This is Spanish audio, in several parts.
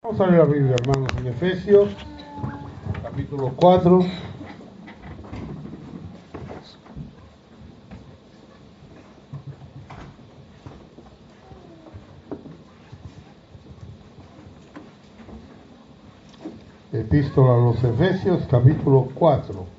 Vamos a leer la Biblia, hermanos, en Efesios, capítulo 4. Epístola a los Efesios, capítulo 4.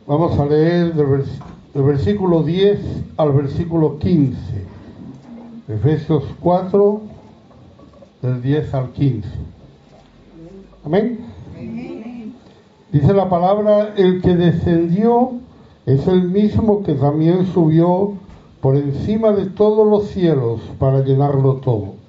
Vamos a leer del versículo 10 al versículo 15. Efesios 4, del 10 al 15. Amén. Dice la palabra: el que descendió es el mismo que también subió por encima de todos los cielos para llenarlo todo.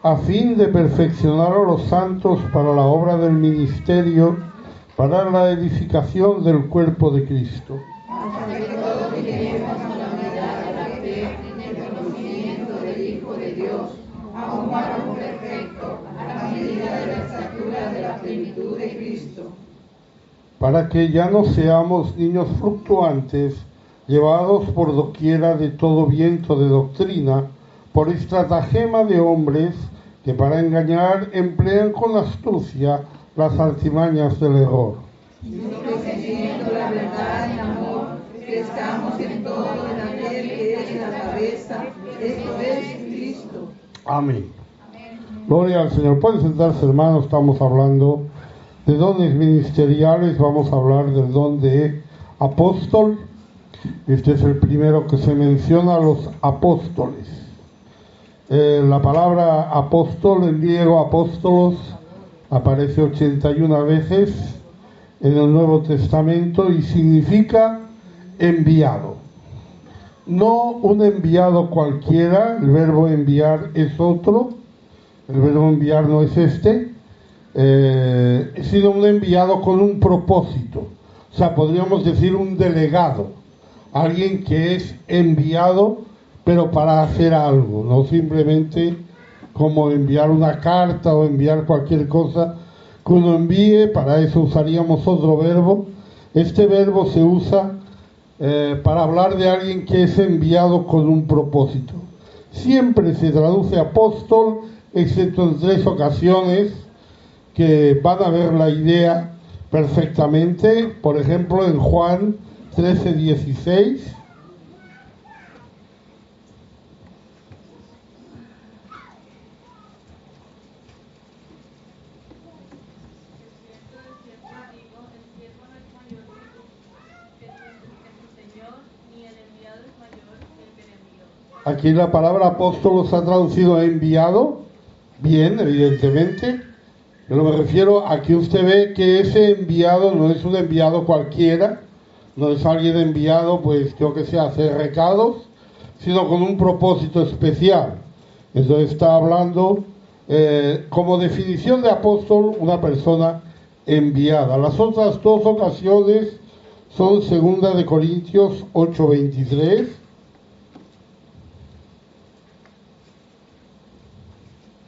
A fin de perfeccionar a los santos para la obra del ministerio, para la edificación del cuerpo de Cristo. Para que ya no seamos niños fluctuantes, llevados por doquiera de todo viento de doctrina, por estratagema de hombres que para engañar emplean con astucia las artimañas del error. Sino que siguiendo la verdad en amor, crezcamos en todo en aquel que es la cabeza, esto es Cristo. Amén. Gloria al Señor. Pueden sentarse, hermanos. Estamos hablando de dones ministeriales. Vamos a hablar del don de apóstol. Este es el primero que se menciona, a los apóstoles. La palabra apóstol, en griego apóstolos, aparece 81 veces en el Nuevo Testamento y significa enviado. No un enviado cualquiera, el verbo enviar es otro, el verbo enviar no es este, sino un enviado con un propósito. O sea, podríamos decir un delegado, alguien que es enviado pero para hacer algo, no simplemente como enviar una carta o enviar cualquier cosa que uno envíe. Para eso usaríamos otro verbo. Este verbo se usa para hablar de alguien que es enviado con un propósito. Siempre se traduce apóstol, excepto en 3 ocasiones que van a ver la idea perfectamente. Por ejemplo, en Juan 13:16. Aquí la palabra apóstol se ha traducido a enviado, bien, evidentemente, pero me refiero a que usted ve que ese enviado no es un enviado cualquiera, no es alguien enviado, pues yo que sé, a hacer recados, sino con un propósito especial. Entonces está hablando, como definición de apóstol, una persona enviada. Las otras 2 ocasiones son 2 de Corintios 8:23.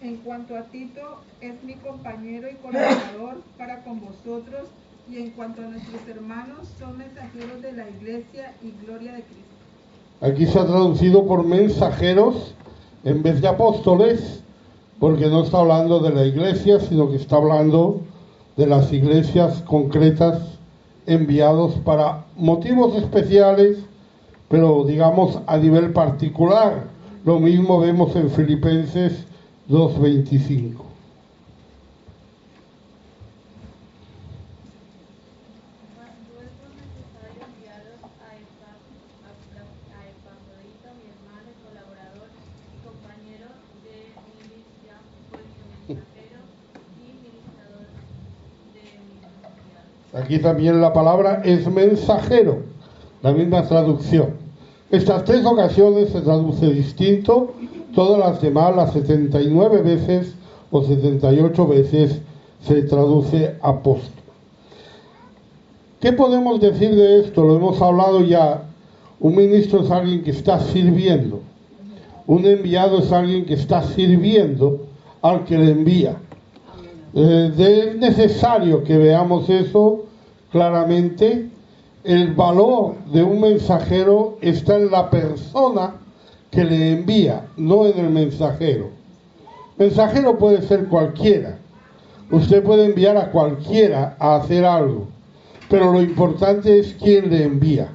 En cuanto a Tito, es mi compañero y colaborador para con vosotros, y en cuanto a nuestros hermanos, son mensajeros de la iglesia y gloria de Cristo. Aquí se ha traducido por mensajeros en vez de apóstoles, porque no está hablando de la iglesia, sino que está hablando de las iglesias concretas, enviados para motivos especiales, pero digamos a nivel particular. Lo mismo vemos en Filipenses 2:25. Aquí también la palabra es mensajero, la misma traducción. Estas 3 ocasiones se traduce distinto, todas las demás, las 79 veces o 78 veces, se traduce apóstol. ¿Qué podemos decir de esto? Lo hemos hablado ya. Un ministro es alguien que está sirviendo. Un enviado es alguien que está sirviendo al que le envía. Es necesario que veamos eso claramente. El valor de un mensajero está en la persona que le envía, no en el mensajero. Mensajero puede ser cualquiera. Usted puede enviar a cualquiera a hacer algo, pero lo importante es quién le envía.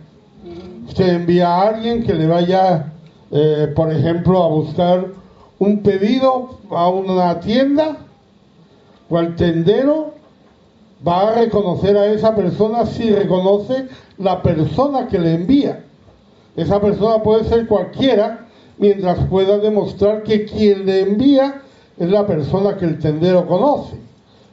Usted envía a alguien que le vaya, por ejemplo, a buscar un pedido a una tienda, o al tendero, va a reconocer a esa persona si reconoce la persona que le envía. Esa persona puede ser cualquiera, mientras pueda demostrar que quien le envía es la persona que el tendero conoce,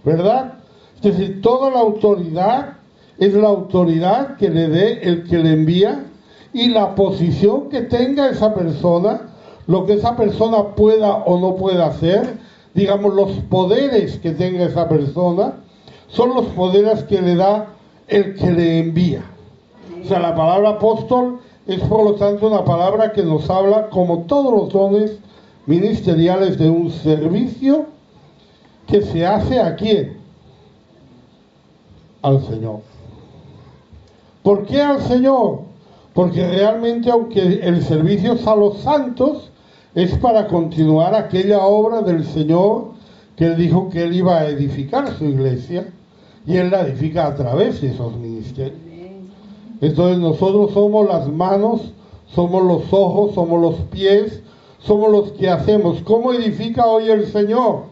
¿verdad? Es decir, toda la autoridad es la autoridad que le dé el que le envía, y la posición que tenga esa persona, lo que esa persona pueda o no pueda hacer, digamos, los poderes que tenga esa persona, son los poderes que le da el que le envía. O sea, la palabra apóstol es, por lo tanto, una palabra que nos habla, como todos los dones ministeriales, de un servicio que se hace ¿a quién? Al Señor. ¿Por qué al Señor? Porque realmente, aunque el servicio es a los santos, es para continuar aquella obra del Señor que Él dijo que Él iba a edificar su iglesia, y Él la edifica a través de esos ministerios. Entonces nosotros somos las manos, somos los ojos, somos los pies, somos los que hacemos. ¿Cómo edifica hoy el Señor?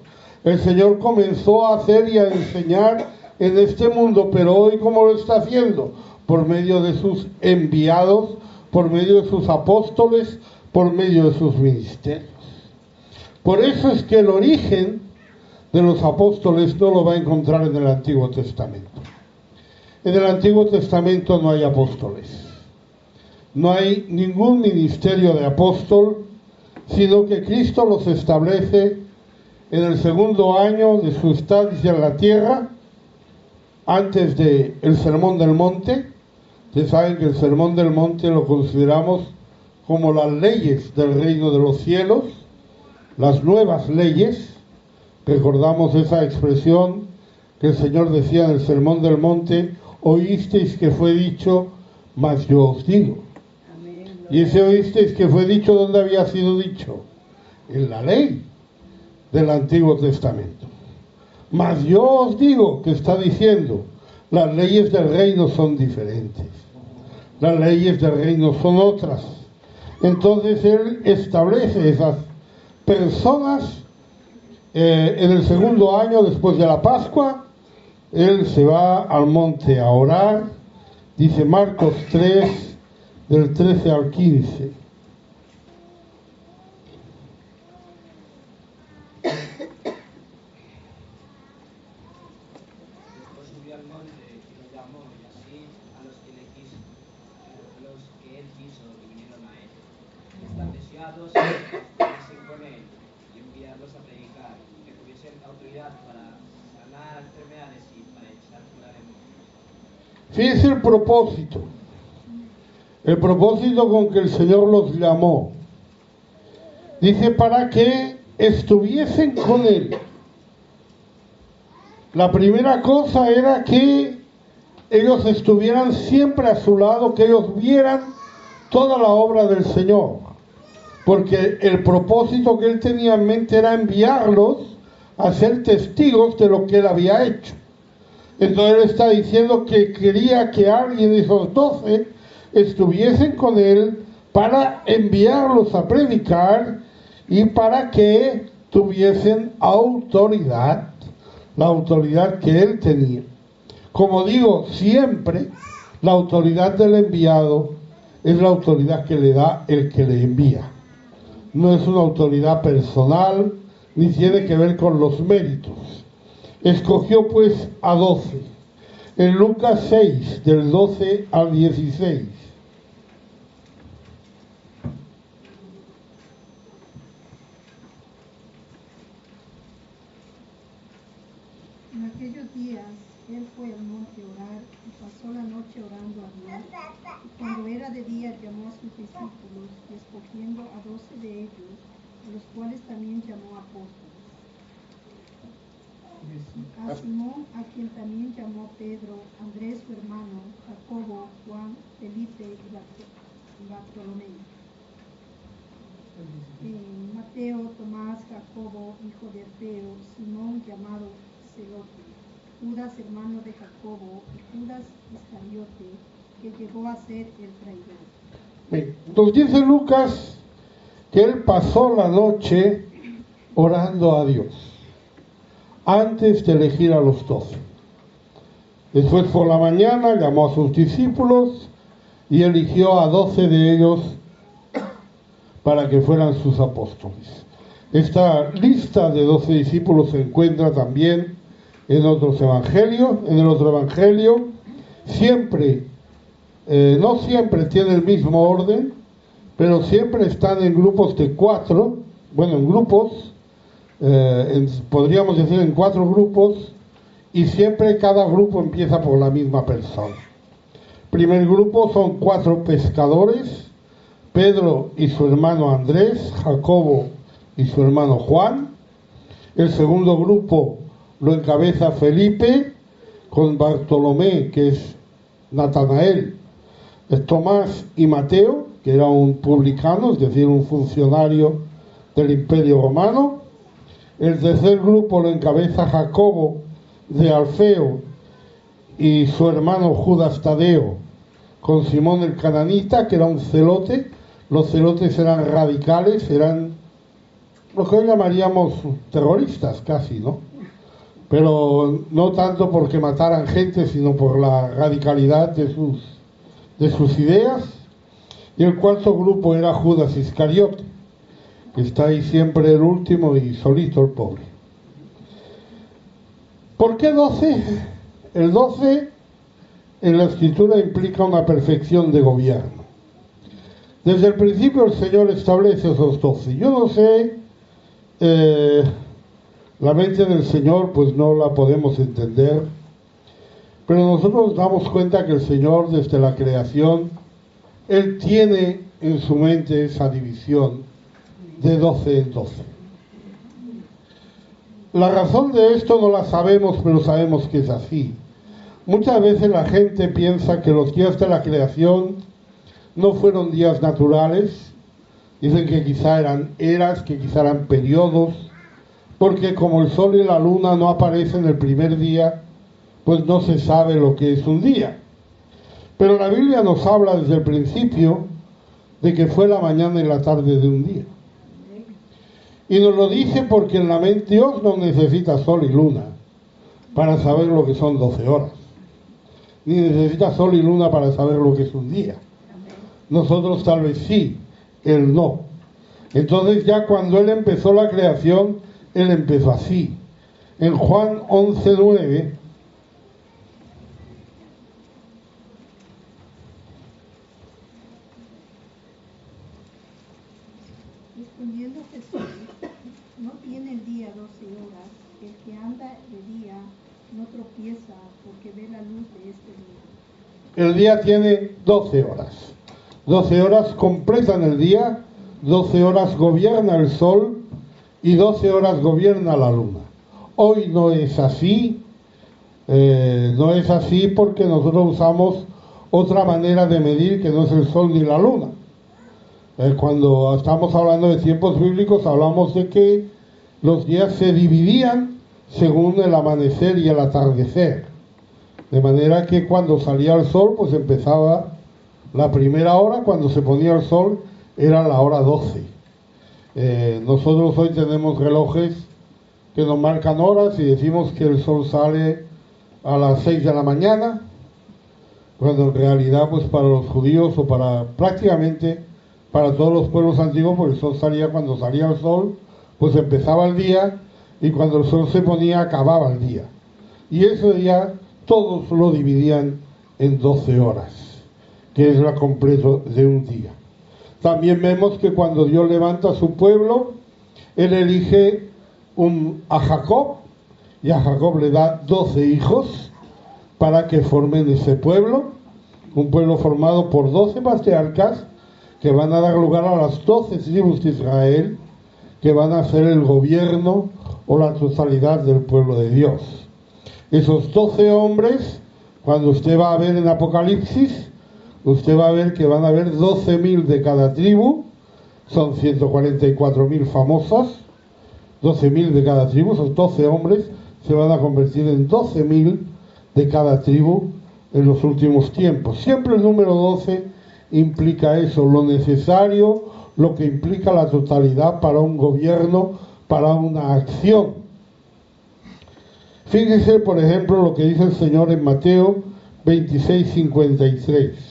El Señor comenzó a hacer y a enseñar en este mundo, pero hoy ¿cómo lo está haciendo? Por medio de sus enviados, por medio de sus apóstoles, por medio de sus ministerios. Por eso es que el origen de los apóstoles no lo va a encontrar en el Antiguo Testamento. En el Antiguo Testamento no hay apóstoles. No hay ningún ministerio de apóstol, sino que Cristo los establece en el segundo año de su estancia en la tierra, antes del Sermón del Monte. Ustedes saben que el Sermón del Monte lo consideramos como las leyes del reino de los cielos, las nuevas leyes. Recordamos esa expresión que el Señor decía en el Sermón del Monte: oísteis que fue dicho, mas yo os digo. Y ese oísteis que fue dicho, ¿dónde había sido dicho? En la ley del Antiguo Testamento. Mas yo os digo, que está diciendo, las leyes del reino son diferentes. Las leyes del reino son otras. Entonces Él establece esas personas. En el segundo año después de la Pascua, Él se va al monte a orar. Dice Marcos 3, del 13 al 15. Fíjense el propósito con que el Señor los llamó. Dice: para que estuviesen con Él. La primera cosa era que ellos estuvieran siempre a su lado, que ellos vieran toda la obra del Señor, porque el propósito que Él tenía en mente era enviarlos a ser testigos de lo que Él había hecho. Entonces Él está diciendo que quería que alguien de esos 12 estuviesen con Él para enviarlos a predicar y para que tuviesen autoridad, la autoridad que Él tenía. Como digo, siempre la autoridad del enviado es la autoridad que le da el que le envía. No es una autoridad personal, ni tiene que ver con los méritos. Escogió pues a 12. En Lucas 6, del 12 al 16. En aquellos días Él fue al monte a orar y pasó la noche orando a Dios. Y cuando era de día llamó a sus discípulos y escogiendo a 12 de ellos, a los cuales también llamó apóstoles. A Simón, a quien también llamó Pedro, Andrés su hermano, Jacobo, Juan, Felipe y Bartolomé. Mateo, Tomás, Jacobo, hijo de Alfeo, Simón llamado Celote, Judas, hermano de Jacobo, y Judas Iscariote, que llegó a ser el traidor. Nos dice Lucas que él pasó la noche orando a Dios antes de elegir a los 12. Después por la mañana llamó a sus discípulos y eligió a 12 de ellos para que fueran sus apóstoles. Esta lista de 12 discípulos se encuentra también en otros evangelios. En el otro evangelio siempre, no siempre tiene el mismo orden, pero siempre están en grupos de 4, bueno, en grupos, podríamos decir en 4 grupos, y siempre cada grupo empieza por la misma persona. Primer grupo son 4 pescadores: Pedro y su hermano Andrés, Jacobo y su hermano Juan. El segundo grupo lo encabeza Felipe, con Bartolomé, que es Natanael, Tomás y Mateo, que era un publicano, es decir, un funcionario del Imperio Romano. El tercer grupo lo encabeza Jacobo de Alfeo y su hermano Judas Tadeo, con Simón el cananita, que era un celote. Los celotes eran radicales, eran lo que hoy llamaríamos terroristas casi, ¿no? Pero no tanto porque mataran gente, sino por la radicalidad de sus ideas. Y el cuarto grupo era Judas Iscariote, que está ahí siempre el último y solito el pobre. ¿Por qué 12? El 12 en la escritura implica una perfección de gobierno. Desde el principio el Señor establece esos 12. Yo no sé, la mente del Señor pues no la podemos entender, pero nosotros nos damos cuenta que el Señor desde la creación, Él tiene en su mente esa división de 12 en 12. La razón de esto no la sabemos, pero sabemos que es así. Muchas veces la gente piensa que los días de la creación no fueron días naturales. Dicen que quizá eran eras, que quizá eran periodos, porque como el sol y la luna no aparecen el primer día, pues no se sabe lo que es un día. Pero la Biblia nos habla desde el principio de que fue la mañana y la tarde de un día. Y nos lo dice porque en la mente Dios no necesita sol y luna para saber lo que son 12 horas. Ni necesita sol y luna para saber lo que es un día. Nosotros tal vez sí, Él no. Entonces ya cuando Él empezó la creación, Él empezó así. En Juan 11:9, respondiendo Jesús, no tiene el día 12 horas, el que anda de día no tropieza porque ve la luz de este día. el día tiene 12 horas. 12 horas completan el día, 12 horas gobierna el sol y 12 horas gobierna la luna. Hoy no es así, no es así porque nosotros usamos otra manera de medir que no es el sol ni la luna. Cuando estamos hablando de tiempos bíblicos hablamos de que los días se dividían según el amanecer y el atardecer. De manera que cuando salía el sol pues empezaba la primera hora, cuando se ponía el sol era la hora 12. Nosotros hoy tenemos relojes que nos marcan horas y decimos que el sol sale a las 6 de la mañana, cuando en realidad pues para los judíos o para prácticamente para todos los pueblos antiguos, pues el sol salía cuando salía el sol, pues empezaba el día, y cuando el sol se ponía acababa el día. Y ese día todos lo dividían en 12 horas, que es la completo de un día. También vemos que cuando Dios levanta a su pueblo, Él elige a Jacob, y a Jacob le da 12 hijos, para que formen ese pueblo, un pueblo formado por 12 patriarcas que van a dar lugar a las 12 tribus de Israel, que van a ser el gobierno o la totalidad del pueblo de Dios. Esos 12 hombres, cuando usted va a ver en Apocalipsis, usted va a ver que van a haber 12.000 de cada tribu, son 144.000 famosas, 12.000 de cada tribu, esos 12 hombres se van a convertir en 12.000 de cada tribu en los últimos tiempos. Siempre el número 12 implica eso, lo necesario, lo que implica la totalidad para un gobierno, para una acción. Fíjese, por ejemplo, lo que dice el Señor en Mateo 26:53.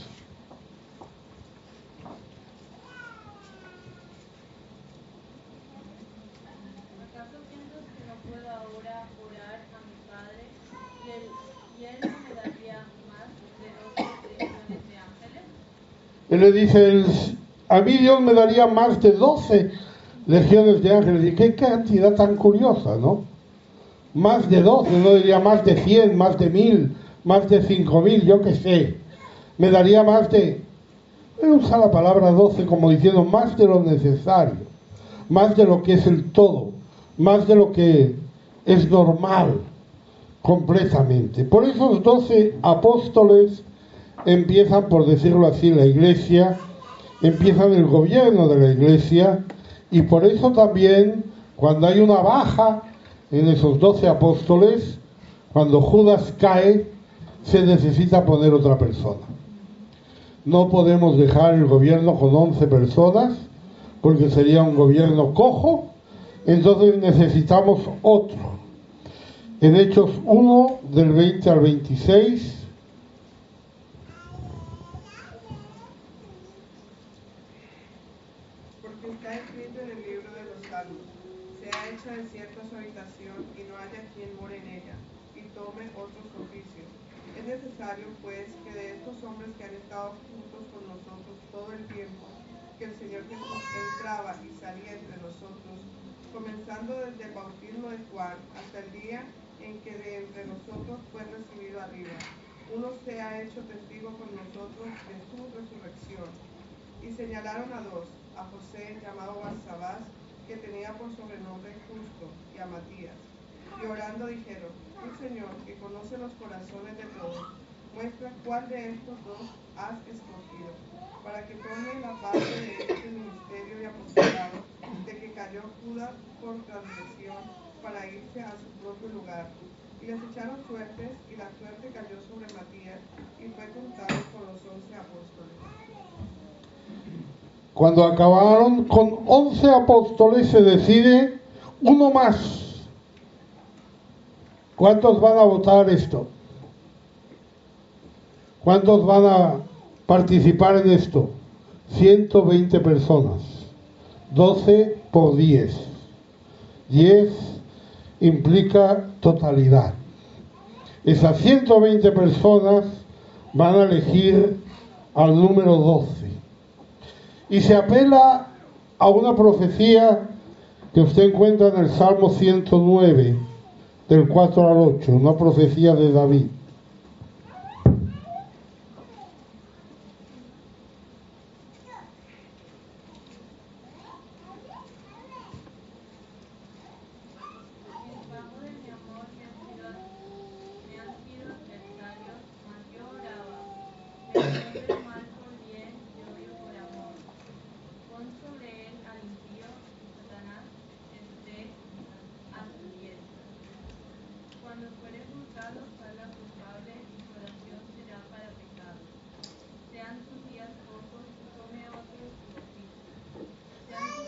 Él le dice, a mí Dios me daría más de 12 legiones de ángeles. Y qué cantidad tan curiosa, ¿no? Más de 12, no diría más de 100, más de 1000, más de 5000, yo qué sé. Me daría más de... Él usa la palabra 12 como diciendo más de lo necesario, más de lo que es el todo, más de lo que es normal, completamente. Por eso los 12 apóstoles empiezan, por decirlo así, la iglesia, empiezan el gobierno de la iglesia, y por eso también cuando hay una baja en esos 12 apóstoles, cuando Judas cae, se necesita poner otra persona. No podemos dejar el gobierno con 11 personas, porque sería un gobierno cojo, entonces necesitamos otro. En Hechos 1, del 20 al 26, desierta su habitación y no haya quien more en ella, y tome otros oficios. Es necesario, pues, que de estos hombres que han estado juntos con nosotros todo el tiempo, que el Señor Jesús entraba y salía entre nosotros, comenzando desde el bautismo de Juan hasta el día en que de entre nosotros fue recibido arriba, uno se ha hecho testigo con nosotros de su resurrección. Y señalaron a dos, a José, llamado Barsabás, que tenía por sobrenombre Justo, y a Matías. Y orando dijeron, tú, Señor, que conoce los corazones de todos, muestra cuál de estos dos has escogido, para que tome la parte de este ministerio y apostolado, de que cayó Judas por transgresión, para irse a su propio lugar. Y les echaron suertes, y la suerte cayó sobre Matías, y fue contado con los 11 apóstoles. Cuando acabaron con 11 apóstoles se decide uno más. ¿Cuántos van a votar esto? ¿Cuántos van a participar en esto? 120 personas. 12 por 10. 10 implica totalidad. Esas 120 personas van a elegir al número 12. Y se apela a una profecía que usted encuentra en el Salmo 109, del 4 al 8, una profecía de David.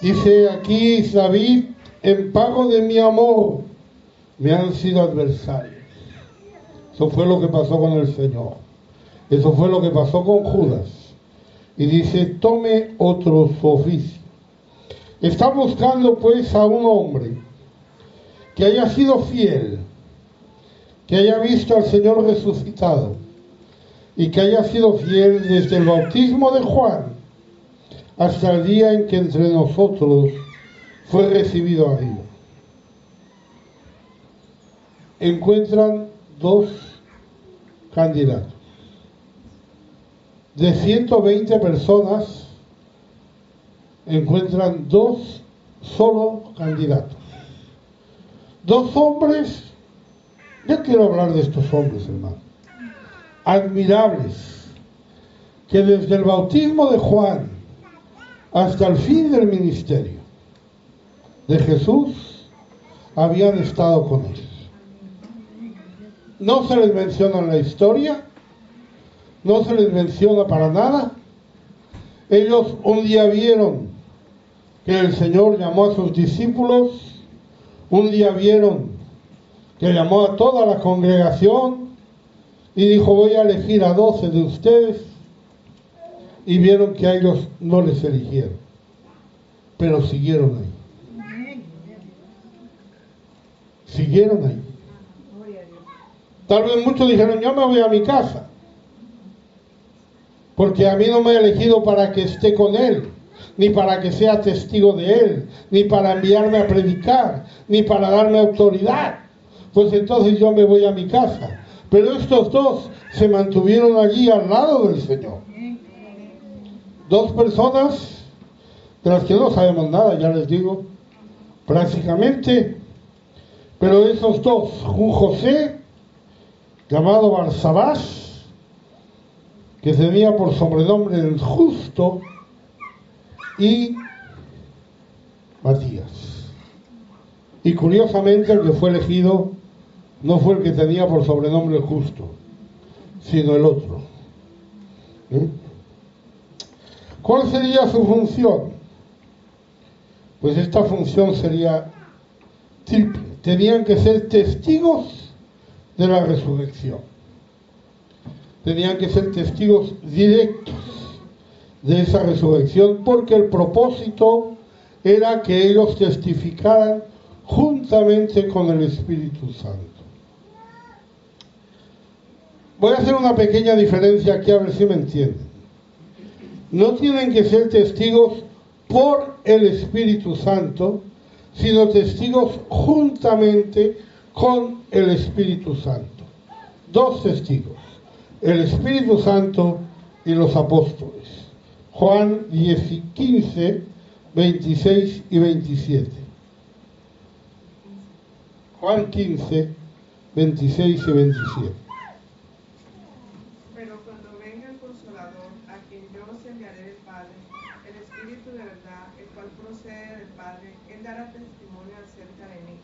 Dice aquí David, en pago de mi amor me han sido adversarios. Eso fue lo que pasó con el Señor. Eso fue lo que pasó con Judas. Y dice, tome otro oficio. Está buscando pues a un hombre que haya sido fiel, que haya visto al Señor resucitado y que haya sido fiel desde el bautismo de Juan hasta el día en que entre nosotros fue recibido arriba. Encuentran dos candidatos. De 120 personas encuentran 2 solo candidatos. 2 hombres, yo quiero hablar de estos hombres, hermano, admirables, que desde el bautismo de Juan hasta el fin del ministerio de Jesús habían estado con él. No se les menciona en la historia, no se les menciona para nada. Ellos un día vieron que el Señor llamó a sus discípulos, un día vieron que llamó a toda la congregación y dijo: voy a elegir a 12 de ustedes, y vieron que a ellos no les eligieron, pero siguieron ahí. Siguieron ahí. Tal vez muchos dijeron: yo me voy a mi casa, porque a mí no me ha elegido para que esté con él, ni para que sea testigo de él, ni para enviarme a predicar, ni para darme autoridad. Pues entonces yo me voy a mi casa. Pero estos 2 se mantuvieron allí al lado del Señor. 2 personas de las que no sabemos nada, ya les digo, prácticamente. Pero esos 2, un José llamado Barsabás, que tenía por sobrenombre el Justo, y Matías. Y curiosamente el que fue elegido no fue el que tenía por sobrenombre el Justo, sino el otro. ¿Cuál sería su función? Pues esta función sería triple. Tenían que ser testigos de la resurrección. Tenían que ser testigos directos de esa resurrección, porque el propósito era que ellos testificaran juntamente con el Espíritu Santo. Voy a hacer una pequeña diferencia aquí, a ver si me entienden. No tienen que ser testigos por el Espíritu Santo, sino testigos juntamente con el Espíritu Santo. 2 testigos, el Espíritu Santo y los apóstoles. Juan 15, 26 y 27. Juan 15, 26 y 27. Pero cuando venga el Consolador, a quien yo os enviaré del Padre, el Espíritu de verdad, el cual procede del Padre, él dará testimonio acerca de mí.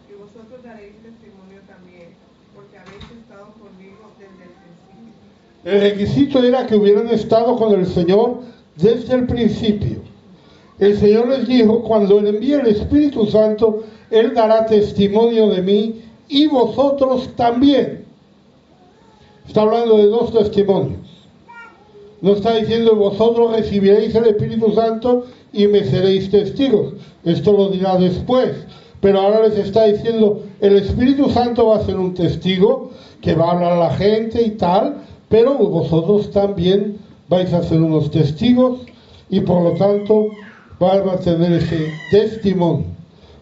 Y vosotros daréis testimonio también, porque habéis estado conmigo desde el principio. El requisito era que hubieran estado con el Señor desde el principio. El Señor les dijo: cuando Él envíe el Espíritu Santo, Él dará testimonio de mí, y vosotros también. Está hablando de 2 testimonios. No está diciendo: vosotros recibiréis el Espíritu Santo y me seréis testigos. Esto lo dirá después. Pero ahora les está diciendo: el Espíritu Santo va a ser un testigo que va a hablar a la gente y tal, pero vosotros también vais a ser unos testigos, y por lo tanto van a tener ese testimonio.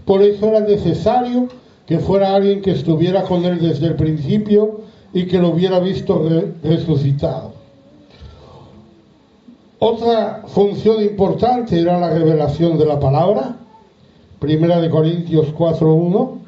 Por eso era necesario que fuera alguien que estuviera con él desde el principio y que lo hubiera visto resucitado. Otra función importante era la revelación de la palabra. 1 Corintios 4:1.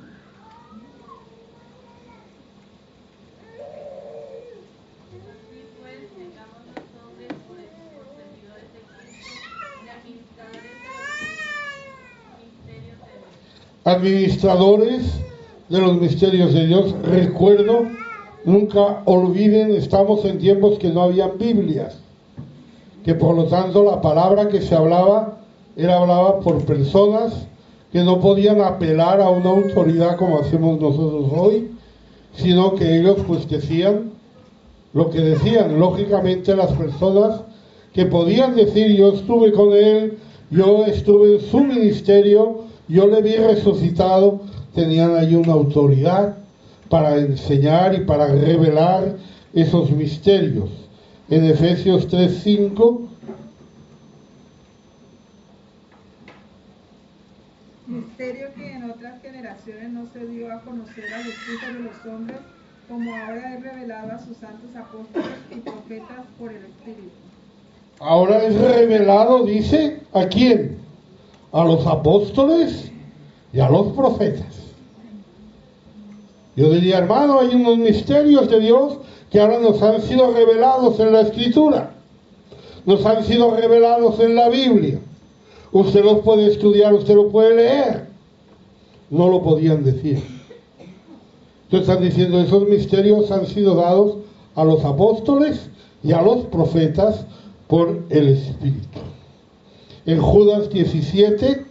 Administradores de los misterios de Dios. Recuerdo, nunca olviden, estamos en tiempos que no habían Biblias, que por lo tanto la palabra que se hablaba era hablada por personas que no podían apelar a una autoridad como hacemos nosotros hoy, sino que ellos pues decían lo que decían. Lógicamente las personas que podían decir: yo estuve con él, yo estuve en su ministerio, yo le vi resucitado, tenían allí una autoridad para enseñar y para revelar esos misterios. En Efesios 3:5, misterio que en otras generaciones no se dio a conocer a los hijos de los hombres, como ahora es revelado a sus santos apóstoles y profetas por el Espíritu. Ahora es revelado, dice, ¿a quién? A los apóstoles y a los profetas. Yo diría, hermano, hay unos misterios de Dios que ahora nos han sido revelados en la Escritura, nos han sido revelados en la Biblia. Usted los puede estudiar, usted lo puede leer. No lo podían decir. Entonces están diciendo, esos misterios han sido dados a los apóstoles y a los profetas por el Espíritu. En Judas 17,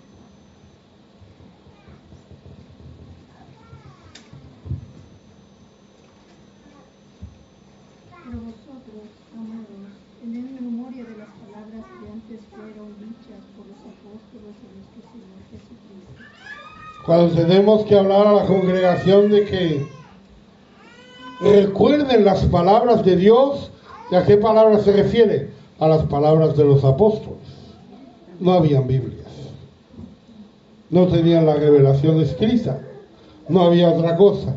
Pero vosotros, amados, tened memoria de las palabras que antes fueron dichas por los apóstoles de nuestro Señor Jesucristo. cuando tenemos que hablar a la congregación de que recuerden las palabras de Dios, ¿y a qué palabras se refiere? A las palabras de los apóstoles. No habían Biblias, no tenían la revelación escrita, no había otra cosa.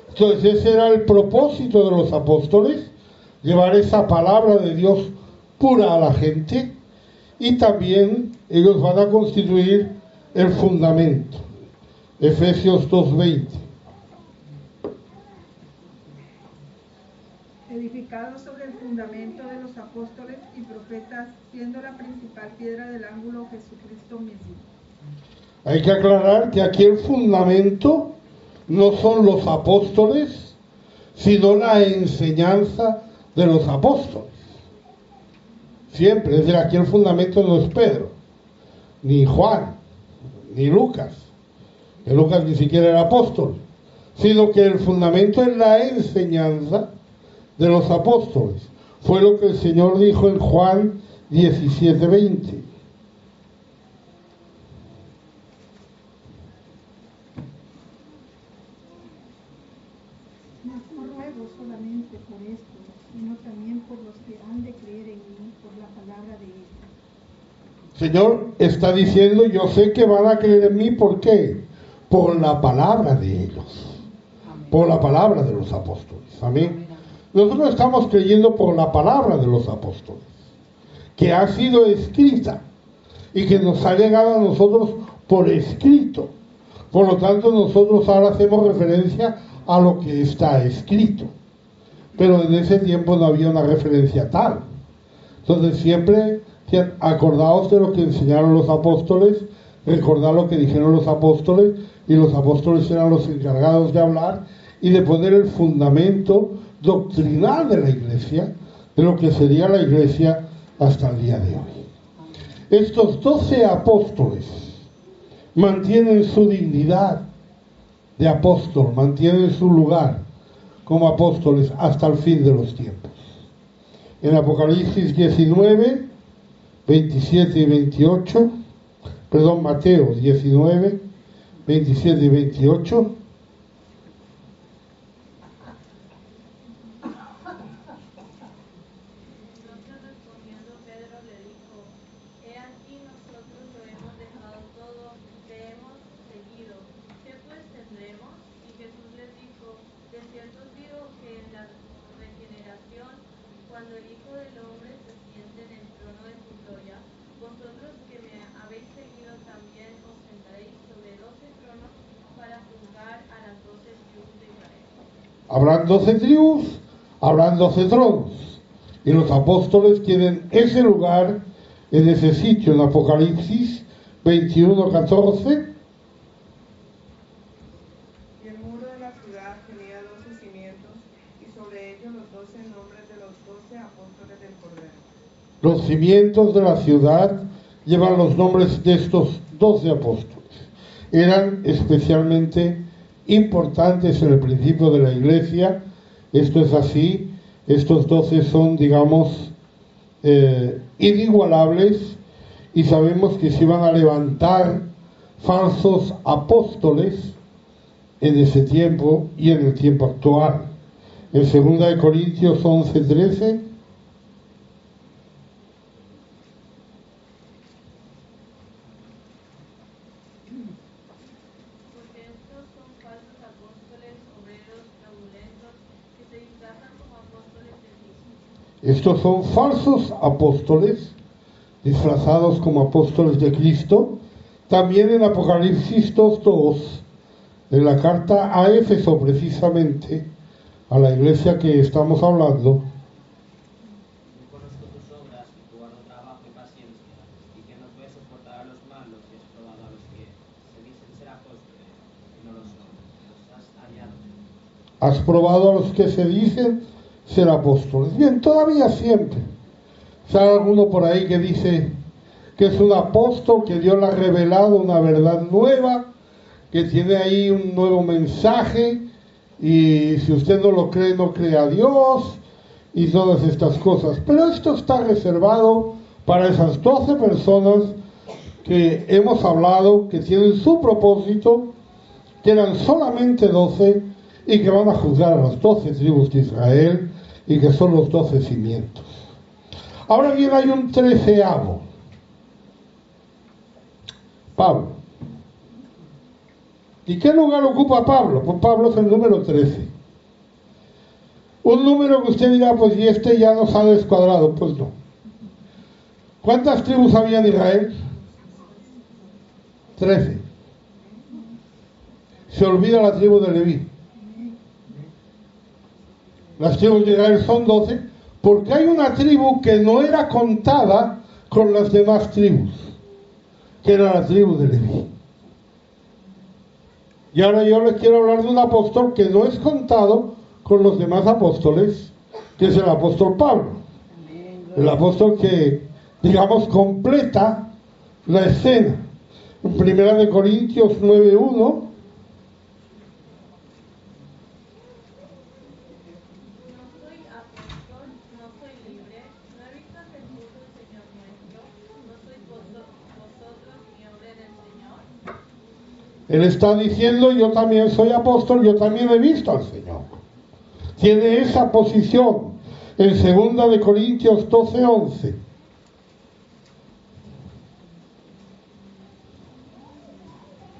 Entonces ese era el propósito de los apóstoles, llevar esa palabra de Dios pura a la gente, y también ellos van a constituir el fundamento. Efesios 2:20. Edificados sobre el fundamento de los apóstoles y profetas, siendo la principal piedra del ángulo Jesucristo mismo. Hay que aclarar que aquí el fundamento no son los apóstoles, sino la enseñanza de los apóstoles. Siempre, es decir, aquí el fundamento no es Pedro, ni Juan, ni Lucas, que Lucas ni siquiera era apóstol, sino que el fundamento es la enseñanza de los apóstoles. Fue lo que el Señor dijo en Juan 17:20. Mas no ruego solamente por esto, sino también por los que han de creer en mí por la palabra de ellos. El Señor está diciendo, yo sé que van a creer en mí, ¿por qué? Por la palabra de ellos, por la palabra de los apóstoles. Amén. Nosotros estamos creyendo por la palabra de los apóstoles, que ha sido escrita y que nos ha llegado a nosotros por escrito. Por lo tanto, nosotros ahora hacemos referencia a lo que está escrito. Pero en ese tiempo no había una referencia tal. Entonces siempre, acordaos de lo que enseñaron los apóstoles, recordad lo que dijeron los apóstoles, y los apóstoles eran los encargados de hablar y de poner el fundamento doctrinal de la iglesia, de lo que sería la iglesia hasta el día de hoy. Estos 12 apóstoles mantienen su dignidad de apóstol, mantienen su lugar como apóstoles hasta el fin de los tiempos. En Apocalipsis 19, 27 y 28, Mateo 19, 27 y 28, cuando el Hijo del Hombre se siente en el trono de su gloria, vosotros que me habéis seguido también os sentaréis sobre 12 tronos para juzgar a las 12 tribus de Israel. Habrán 12 tribus, habrán 12 tronos, y los apóstoles tienen ese lugar en ese sitio en Apocalipsis 21, 14. Y el muro de la ciudad tenía 12 cimientos, y sobre ellos los 12 nombres de los 12 apóstoles del Cordero. Los cimientos de la ciudad llevan los nombres de estos 12 apóstoles. Eran especialmente importantes en el principio de la iglesia. Esto es así. Estos 12 son, digamos, inigualables, y sabemos que se iban a levantar falsos apóstoles en ese tiempo y en el tiempo actual. En 2 Corintios 11:13 Porque estos son falsos apóstoles, obreros fraudulentos, Estos son falsos apóstoles, disfrazados como apóstoles de Cristo. También en Apocalipsis 2:2, en la carta a Éfeso precisamente, a la iglesia que estamos hablando, has probado a los que se dicen ser apóstoles. Bien, todavía siempre sale alguno por ahí que dice que es un apóstol, que Dios le ha revelado una verdad nueva, que tiene ahí un nuevo mensaje, y si usted no lo cree, no cree a Dios, y todas estas cosas. Pero esto está reservado para esas 12 personas que hemos hablado, que tienen su propósito, que eran solamente 12, y que van a juzgar a las 12 tribus de Israel, y que son los 12 cimientos. Ahora bien, hay un 13avo, Pablo. ¿Y qué lugar ocupa Pablo? Pues Pablo es el número 13. Un número que usted dirá, pues y este ya nos ha descuadrado. Pues no. ¿Cuántas tribus había en Israel? 13. Se olvida la tribu de Leví. Las tribus de Israel son 12, porque hay una tribu que no era contada con las demás tribus, que era la tribu de Leví. Y ahora yo les quiero hablar de un apóstol que no es contado con los demás apóstoles, que es el apóstol Pablo. El apóstol que, digamos, completa la escena. En 1 Corintios 9:1, él está diciendo, yo también soy apóstol, yo también he visto al Señor. Tiene esa posición en 2 Corintios 12:11.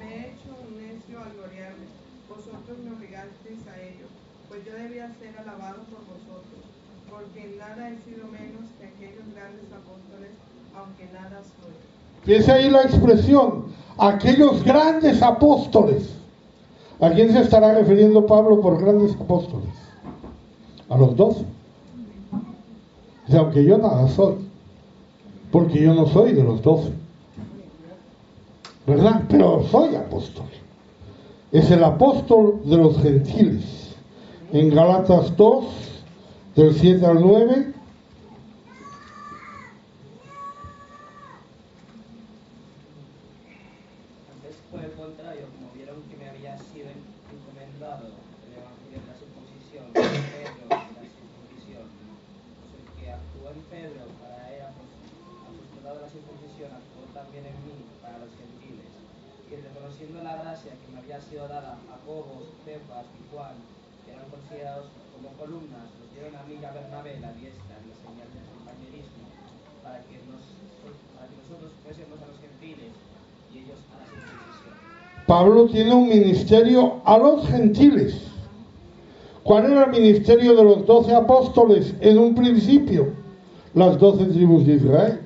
Me he hecho un necio al gloriarme, vosotros me obligasteis a ello, pues yo debía ser alabado por vosotros, porque en nada he sido menos que aquellos grandes apóstoles, aunque nada soy. Fíjese ahí la expresión, aquellos grandes apóstoles. ¿A quién se estará refiriendo Pablo por grandes apóstoles? A los 12. O sea, aunque yo nada soy, porque yo no soy de los 12, ¿verdad? Pero soy apóstol. Es el apóstol de los gentiles. En Gálatas 2, del 7 al 9, la gracia que me había sido dada a Jacobo, Cefas y Juan, que eran considerados como columnas, nos dieron a mí y a Bernabé la diestra en la señal del compañerismo, para que nosotros fuésemos a los gentiles y ellos a la circuncisión. Pablo tiene un ministerio a los gentiles. ¿Cuál era el ministerio de los 12 apóstoles en un principio? Las 12 tribus de Israel.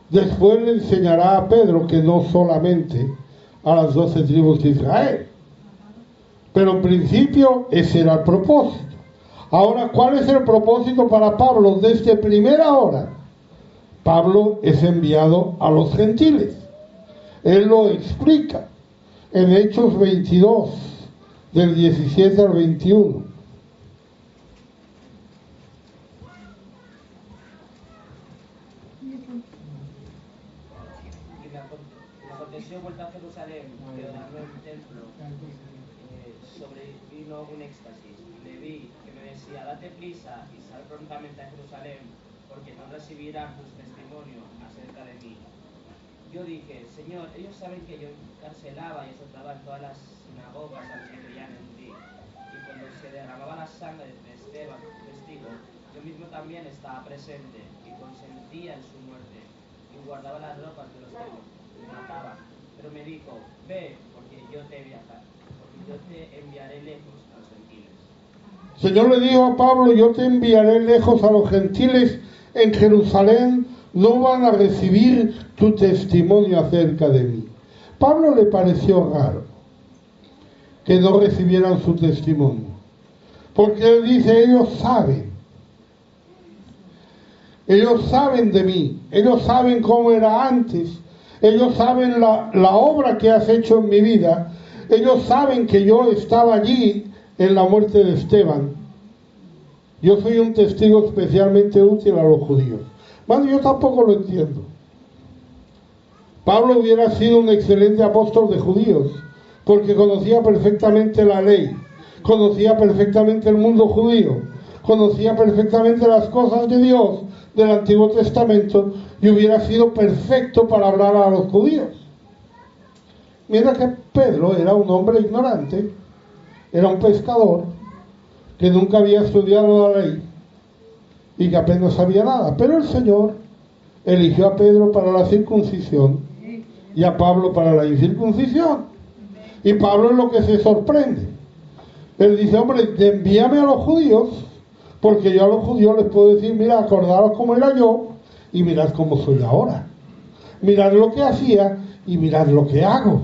Después le enseñará a Pedro que no solamente a las 12 tribus de Israel. Pero en principio ese era el propósito. Ahora, ¿cuál es el propósito para Pablo? Desde primera hora, Pablo es enviado a los gentiles. Él lo explica en Hechos 22, del 17 al 21. Vuelta a Jerusalén, que orando en el templo, sobrevino un éxtasis. Le vi que me decía, date prisa y sal prontamente a Jerusalén, porque no recibirán tu testimonio acerca de mí. Yo dije, Señor, ellos saben que yo encarcelaba y azotaba en todas las sinagogas a los que creían en ti. Y cuando se derramaba la sangre de Esteban, testigo, yo mismo también estaba presente y consentía en su muerte y guardaba las ropas de los que le mataban. Pero me dijo, ve, porque yo te enviaré lejos a los gentiles. El Señor le dijo a Pablo, yo te enviaré lejos a los gentiles, en Jerusalén no van a recibir tu testimonio acerca de mí. Pablo le pareció raro que no recibieran su testimonio, porque él dice, ellos saben de mí, ellos saben cómo era antes, ellos saben la obra que has hecho en mi vida, ellos saben que yo estaba allí en la muerte de Esteban. Yo soy un testigo especialmente útil a los judíos. Bueno, yo tampoco lo entiendo. Pablo hubiera sido un excelente apóstol de judíos, porque conocía perfectamente la ley, conocía perfectamente el mundo judío, conocía perfectamente las cosas de Dios del Antiguo Testamento y hubiera sido perfecto para hablar a los judíos. Mira que Pedro era un hombre ignorante, era un pescador que nunca había estudiado la ley y que apenas sabía nada, pero el Señor eligió a Pedro para la circuncisión y a Pablo para la incircuncisión. Y Pablo es lo que se sorprende. Él dice, hombre, envíame a los judíos, porque yo a los judíos les puedo decir, mira, acordaros cómo era yo y mirad cómo soy ahora. Mirad lo que hacía y mirad lo que hago.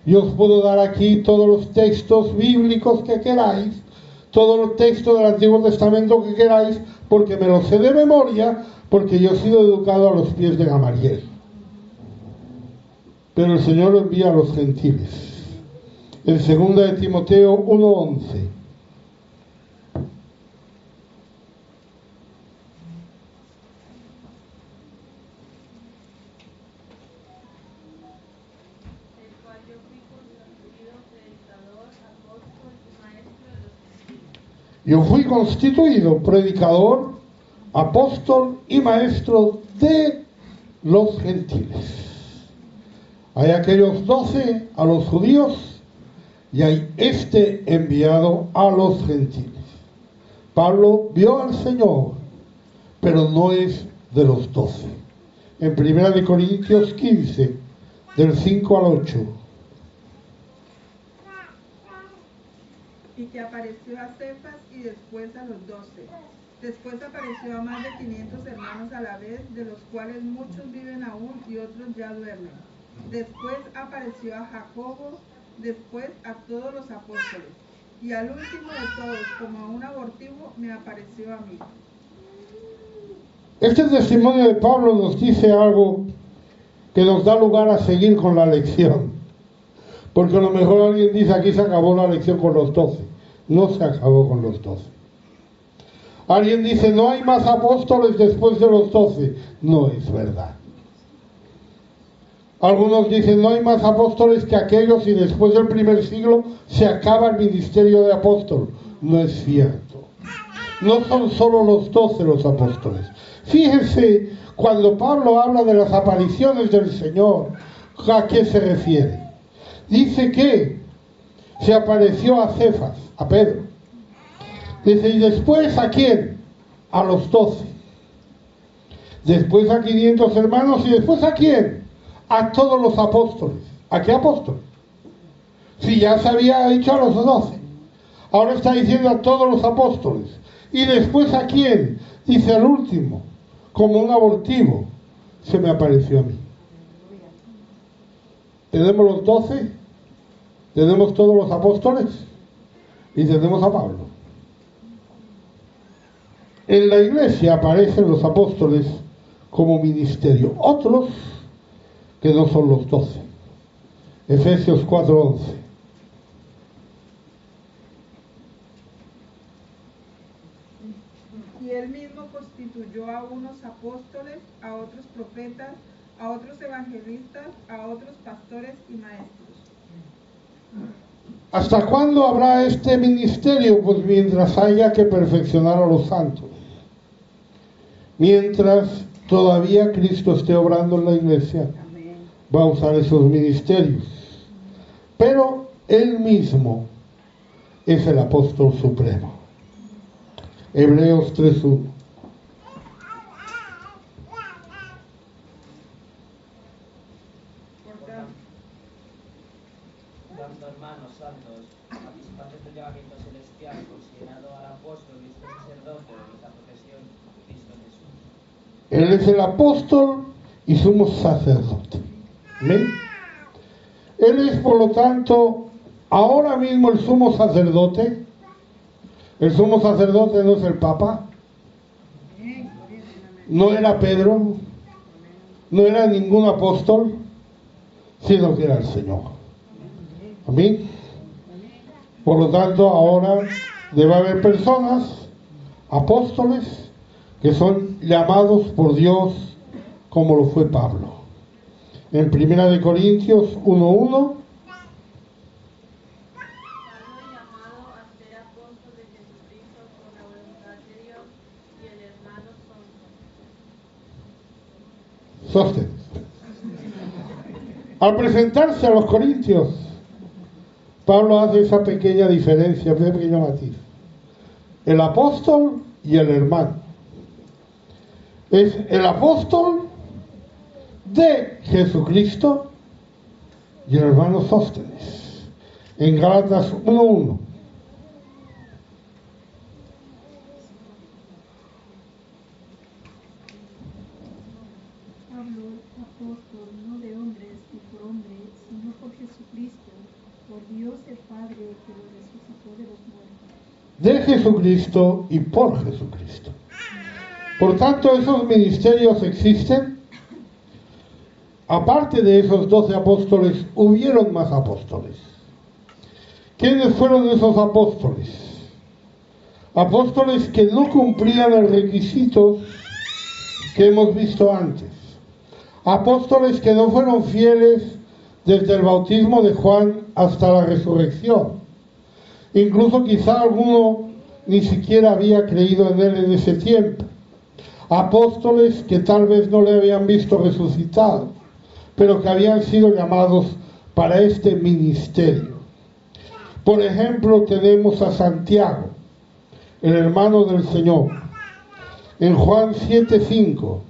Yo os puedo dar aquí todos los textos bíblicos que queráis, todos los textos del Antiguo Testamento que queráis, porque me los sé de memoria, porque yo he sido educado a los pies de Gamaliel. Pero el Señor lo envía a los gentiles. En 2 de Timoteo 1:11. Yo fui constituido predicador, apóstol y maestro de los gentiles. Hay aquellos 12 a los judíos y hay este enviado a los gentiles. Pablo vio al Señor, pero no es de los 12. En 1 Corintios 15, del 5 al 8. Y que apareció a Cefas y después a los 12. Después apareció a más de 500 hermanos a la vez, de los cuales muchos viven aún y otros ya duermen. Después apareció a Jacobo, después a todos los apóstoles. Y al último de todos, como a un abortivo, me apareció a mí. Este testimonio de Pablo nos dice algo que nos da lugar a seguir con la lección. Porque a lo mejor alguien dice, aquí se acabó la lección con los 12. No se acabó con los 12. Alguien dice, no hay más apóstoles después de los 12. No es verdad. Algunos dicen, no hay más apóstoles que aquellos y después del primer siglo se acaba el ministerio de apóstol. No es cierto. No son solo los 12 los apóstoles. Fíjense, cuando Pablo habla de las apariciones del Señor, ¿a qué se refiere? Dice que se apareció a Cefas, a Pedro. Dice, ¿y después a quién? A los 12. Después a 500 hermanos, ¿y después a quién? A todos los apóstoles. ¿A qué apóstoles? Si ya se había dicho a los 12. Ahora está diciendo a todos los apóstoles. ¿Y después a quién? Dice al último, como un abortivo, se me apareció a mí. Tenemos los 12, tenemos todos los apóstoles y tenemos a Pablo. En la iglesia aparecen los apóstoles como ministerio, otros que no son los 12. Efesios 4:11. Y él mismo constituyó a unos apóstoles, a otros profetas, a otros evangelistas, a otros pastores y maestros. ¿Hasta cuándo habrá este ministerio? Pues mientras haya que perfeccionar a los santos. Mientras todavía Cristo esté obrando en la iglesia, va a usar esos ministerios. Pero Él mismo es el apóstol supremo. Hebreos 3:1. tanto hermanos santos, participantes del llamamiento celestial, considerado al apóstol y sacerdote de nuestra profesión, Cristo Jesús. Él es el apóstol y sumo sacerdote. ¿Amén? Él es, por lo tanto, ahora mismo el sumo sacerdote. El sumo sacerdote no es el Papa, no era Pedro, no era ningún apóstol, sino que era el Señor. Amén. Por lo tanto, ahora debe haber personas, apóstoles, que son llamados por Dios como lo fue Pablo. En 1 Corintios 1:1, Pablo llamado a ser apóstol de Jesucristo por la voluntad de Dios y el hermano Sóstenes. Al presentarse a los corintios, Pablo hace esa pequeña diferencia, ese pequeño matiz. El apóstol y el hermano. Es el apóstol de Jesucristo y el hermano Sóstenes. En Gálatas 1:1. Pablo, apóstol, no de hombres ni por hombre, sino por Jesucristo, por Dios el Padre que lo resucitó de los muertos. De Jesucristo y por Jesucristo. Por tanto, esos ministerios existen. Aparte de esos 12 apóstoles, hubieron más apóstoles. ¿Quiénes fueron esos apóstoles? Apóstoles que no cumplían el requisito que hemos visto antes. Apóstoles que no fueron fieles desde el bautismo de Juan hasta la resurrección. Incluso quizá alguno ni siquiera había creído en él en ese tiempo. Apóstoles que tal vez no le habían visto resucitado, pero que habían sido llamados para este ministerio. Por ejemplo, tenemos a Santiago, el hermano del Señor, en Juan 7:5.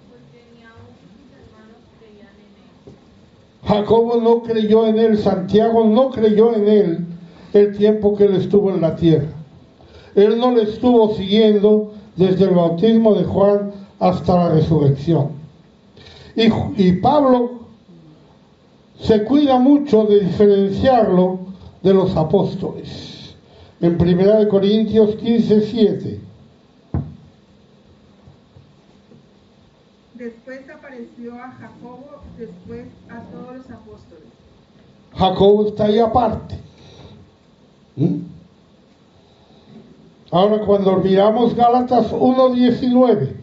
porque ni aun sus hermanos creían en él. Jacobo no creyó en él, Santiago no creyó en él el tiempo que él estuvo en la tierra. Él no le estuvo siguiendo desde el bautismo de Juan hasta la resurrección. Y Pablo se cuida mucho de diferenciarlo de los apóstoles. En 1 Corintios 15:7. Después apareció a Jacobo, después a todos los apóstoles. Jacobo está ahí aparte. Ahora, cuando miramos Gálatas 1:19,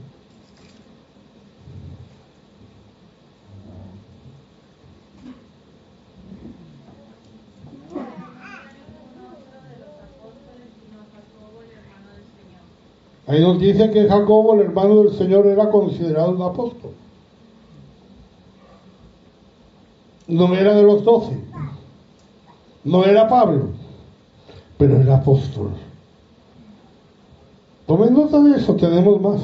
ahí nos dice que Jacobo, el hermano del Señor, era considerado un apóstol. No era de los 12, no era Pablo, pero era apóstol. Tomen nota de eso, tenemos más.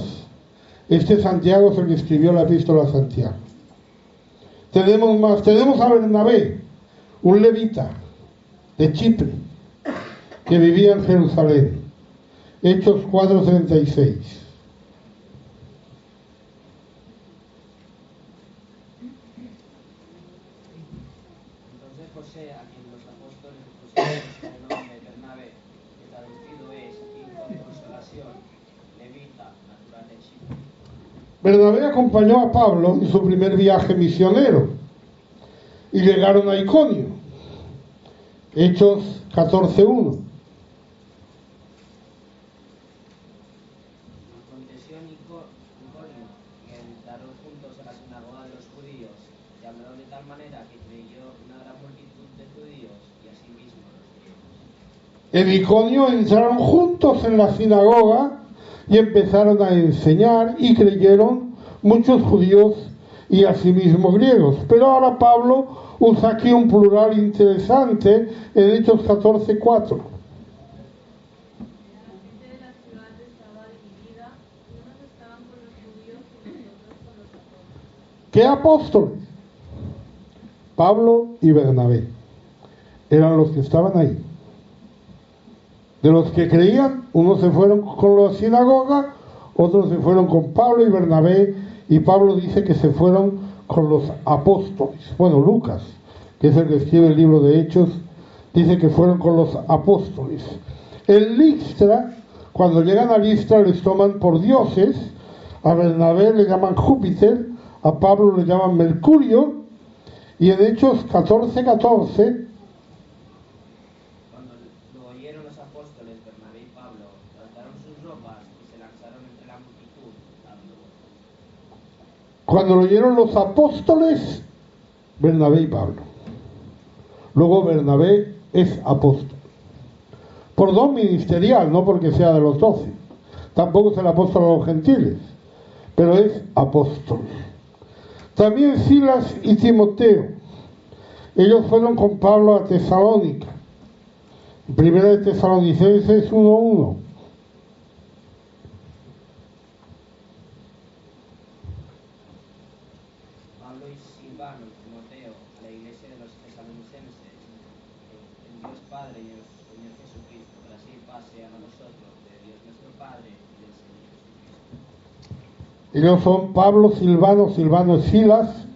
Este Santiago es el que escribió la epístola a Santiago. Tenemos más, tenemos a Bernabé, un levita de Chipre, que vivía en Jerusalén. Hechos 4:36. Entonces José, a quien los apóstoles pusieron el nombre de Bernabé, que traducido es hijo de consolación, levita, natural de Chipre. Bernabé acompañó a Pablo en su primer viaje misionero y llegaron a Iconio. Hechos 14:1. Aconteció en Iconio que entraron juntos a la sinagoga de los judíos y hablaron de tal manera que creyó una gran multitud de judíos y asimismo los griegos. En Iconio entraron juntos en la sinagoga y empezaron a enseñar y creyeron muchos judíos y asimismo griegos. Pero ahora Pablo usa aquí un plural interesante en Hechos 14:4. La gente de la ciudad estaba dividida, unos estaban con los judíos y los otros con los apóstoles. ¿Qué apóstoles? Pablo y Bernabé eran los que estaban ahí. De los que creían, unos se fueron con la sinagoga, otros se fueron con Pablo y Bernabé, y Pablo dice que se fueron con los apóstoles. Bueno, Lucas, que es el que escribe el libro de Hechos, dice que fueron con los apóstoles. En Listra, cuando llegan a Listra, les toman por dioses. A Bernabé le llaman Júpiter, a Pablo le llaman Mercurio, y en Hechos 14:14, Cuando lo oyeron los apóstoles, Bernabé y Pablo rasgaron sus ropas y se lanzaron entre la multitud, dando voces. cuando lo oyeron los apóstoles, Bernabé y Pablo. Luego Bernabé es apóstol. Por don ministerial, no porque sea de los 12. Tampoco es el apóstol a los gentiles, pero es apóstol. También Silas y Timoteo. Ellos fueron con Pablo a Tesalónica. Primera de Tesalonicenses 1:1. Pablo y Silvano y Timoteo, a la iglesia de los tesalonicenses, en Dios Padre y en el Señor Jesucristo, que así pase a nosotros, de Dios nuestro Padre y del Señor Jesucristo. Ellos son Pablo, Silvano, Silvano es Silas,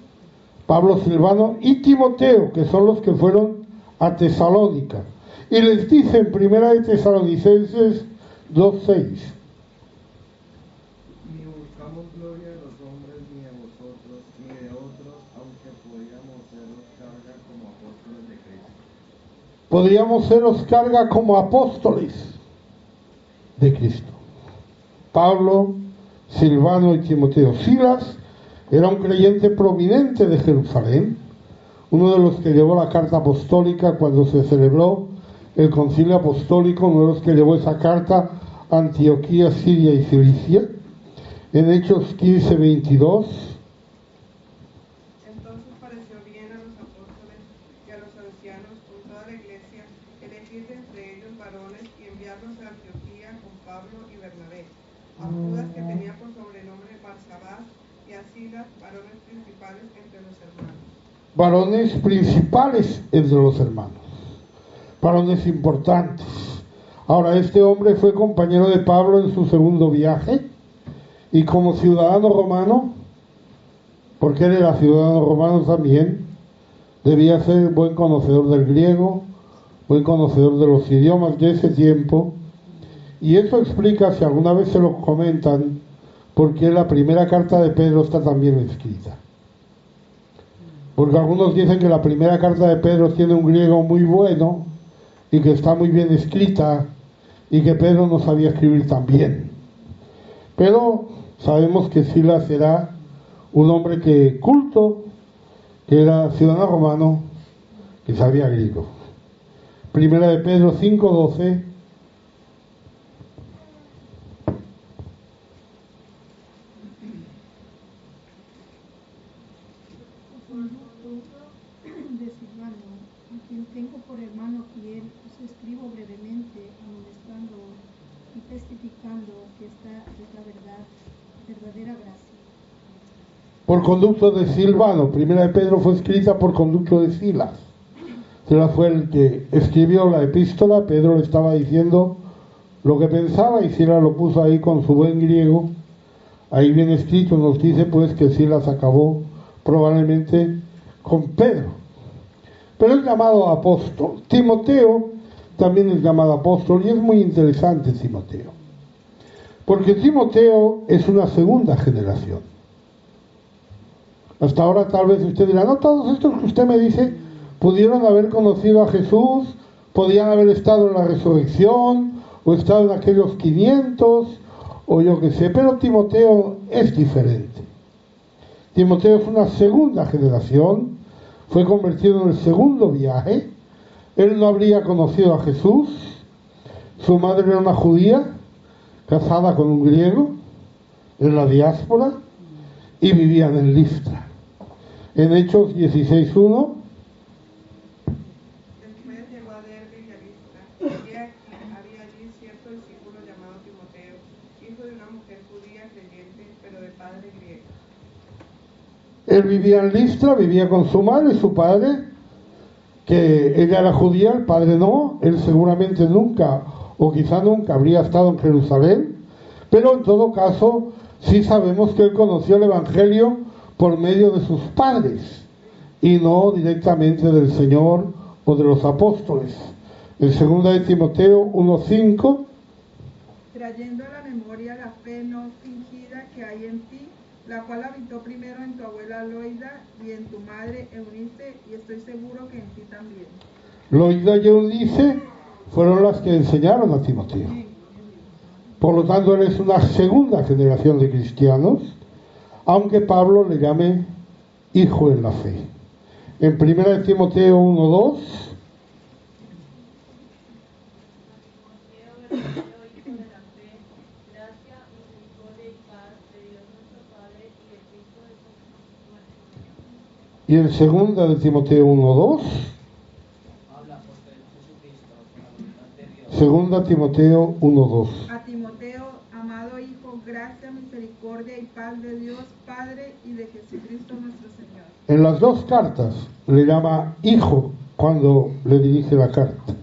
Pablo, Silvano y Timoteo, que son los que fueron a Tesalónica. Y les dice en Primera de Tesalonicenses 2:6. Ni buscamos gloria de los hombres, ni de vosotros, ni de otros, aunque podíamos seros carga como apóstoles de Cristo. Podríamos seros carga como apóstoles de Cristo. Pablo, Silvano y Timoteo. Silas era un creyente prominente de Jerusalén, uno de los que llevó la carta apostólica cuando se celebró el concilio apostólico, uno de los que llevó esa carta a Antioquía, Siria y Cilicia. En Hechos 15:22. Entonces pareció bien a los apóstoles y a los ancianos con toda la iglesia elegir de entre ellos varones y enviarlos a Antioquía con Pablo y Bernabé, a Judas que tenía por sobrenombre Barsabás y a Silas, varones principales entre los hermanos. Varones principales entre los hermanos, varones importantes. Ahora, este hombre fue compañero de Pablo en su segundo viaje, y como ciudadano romano, porque él era ciudadano romano también, debía ser buen conocedor del griego, buen conocedor de los idiomas de ese tiempo, y eso explica, si alguna vez se lo comentan, por qué la primera carta de Pedro está tan bien escrita. Porque algunos dicen que la primera carta de Pedro tiene un griego muy bueno y que está muy bien escrita y que Pedro no sabía escribir tan bien. Pero sabemos que Silas era un hombre que culto, que era ciudadano romano, que sabía griego. Primera de Pedro 5:12. De Silvano, a quien tengo por hermano fiel, os escribo brevemente, amonestando y testificando que esta es la verdadera gracia. Por conducto de Silvano. Primera de Pedro fue escrita por conducto de Silas. Silas fue el que escribió la epístola. Pedro le estaba diciendo lo que pensaba y Silas lo puso ahí con su buen griego. Ahí bien escrito nos dice pues que Silas acabó probablemente con Pedro. Pero es llamado apóstol. Timoteo también es llamado apóstol, y es muy interesante Timoteo, porque Timoteo es una segunda generación. Hasta ahora tal vez usted dirá, no, todos estos que usted me dice pudieron haber conocido a Jesús, podían haber estado en la resurrección, o estado en aquellos 500, o yo qué sé, pero Timoteo es diferente. Timoteo es una segunda generación, fue convertido en el segundo viaje. Él no habría conocido a Jesús, su madre era una judía, casada con un griego, en la diáspora, y vivían en Listra. En Hechos 16:1. Después llegó a Derbe y a Listra, y aquí había allí cierto discípulo llamado Timoteo, hijo de una mujer judía creyente, pero de padre griego. Él vivía en Listra, vivía con su madre y su padre, que ella era judía, el padre no. Él seguramente nunca, o quizá nunca, habría estado en Jerusalén, pero en todo caso sí sabemos que él conoció el Evangelio por medio de sus padres y no directamente del Señor o de los apóstoles. En 2 de Timoteo 1:5, trayendo a la memoria la fe no fingida que hay en ti, la cual habitó primero en tu abuela Loida y en tu madre Eunice, y estoy seguro que en ti también. Loida y Eunice fueron las que enseñaron a Timoteo. Por lo tanto, él es una segunda generación de cristianos, aunque Pablo le llame hijo en la fe. En 1 de Timoteo 1:2, y en 2 de Timoteo 1:2, Habla apóstol Jesucristo, por la voluntad de Dios. 2 Timoteo 1:2. A Timoteo, amado hijo, gracia, misericordia y paz de Dios Padre y de Jesucristo nuestro Señor. En las dos cartas le llama hijo cuando le dirige la carta.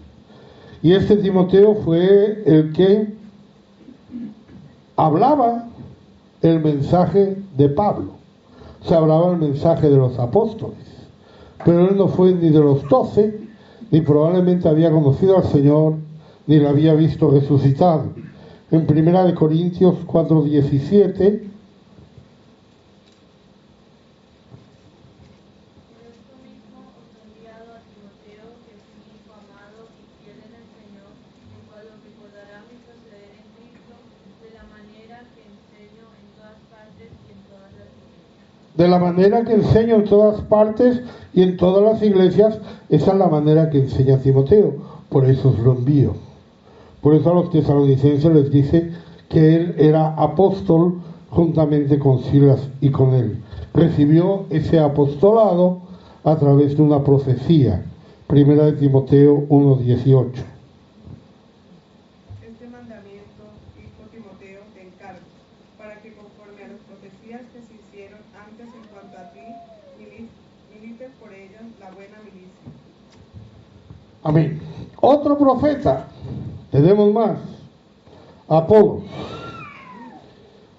Y este Timoteo fue el que hablaba el mensaje de Pablo. Se hablaba el mensaje de los apóstoles. Pero él no fue ni de los 12, ni probablemente había conocido al Señor, ni lo había visto resucitado. En 1 de Corintios 4:17, de la manera que enseño en todas partes y en todas las iglesias, esa es la manera que enseña Timoteo, por eso os lo envío. Por eso a los tesalonicenses les dice que él era apóstol juntamente con Silas y con él. Recibió ese apostolado a través de una profecía. 1 de Timoteo 1:18. Este mandamiento, hijo Timoteo, te encargo, para que conforme a las profecías que se hicieron antes en cuanto a ti, milites por ellas la buena milicia. Amén. Otro profeta, tenemos más, Apolos,